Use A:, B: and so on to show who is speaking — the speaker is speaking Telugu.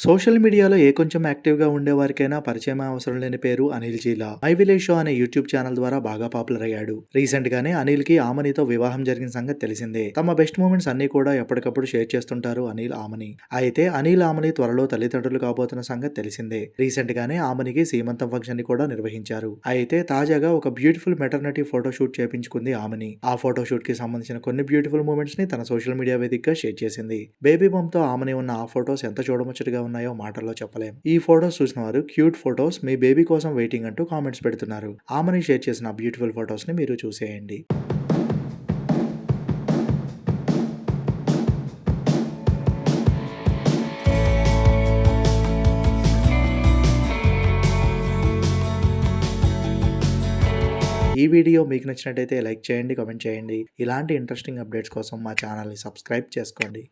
A: సోషల్ మీడియాలో ఏ కొంచెం యాక్టివ్‌గా ఉండేవారికైనా పరిచయమే అవసరం లేని పేరు అనిల్ చీలా. 'మై విలేజ్ షో' అనే యూట్యూబ్ ఛానల్ ద్వారా బాగా పాపులర్ అయ్యాడు. రీసెంట్‌గానే అనిల్‌కి ఆమనితో వివాహం జరిగిన సంగతి తెలిసిందే. తమ బెస్ట్ మూమెంట్స్ అన్నీ కూడా ఎప్పటికప్పుడు షేర్ చేస్తుంటారు అనిల్, ఆమని. అయితే అనిల్, ఆమని త్వరలో తల్లిదండ్రులు కాబోతున్న సంగతి తెలిసిందే. రీసెంట్‌గానే ఆమనికి సీమంతం ఫంక్షన్‌ని కూడా నిర్వహించారు. అయితే తాజాగా ఒక బ్యూటిఫుల్ మెటర్నిటీ ఫోటో షూట్ చేపించుకుంది ఆమని. ఆ ఫోటో షూట్‌కి సంబంధించిన కొన్ని బ్యూటిఫుల్ మూమెంట్స్‌ని తన సోషల్ మీడియా వేదికగా షేర్ చేసింది. బేబీ బంప్‌తో ఆమని ఉన్న ఆ ఫోటోస్ ఎంత చూడముచ్చటగా ఉన్నాయో మాటల్లో చెప్పలేం. ఈ ఫోటోస్ చూసిన వారు క్యూట్ ఫోటోస్, మీ బేబీ కోసం వెయిటింగ్ అంటూ కామెంట్స్ పెడుతున్నారు. ఆమని షేర్ చేసిన బ్యూటిఫుల్ ఫోటోస్ ని మీరు చూసేయండి. ఈ వీడియో మీకు నచ్చినట్టయితే లైక్ చేయండి, కామెంట్ చేయండి. ఇలాంటి ఇంట్రెస్టింగ్ అప్డేట్స్ కోసం మా ఛానల్‌ని సబ్స్క్రైబ్ చేసుకోండి.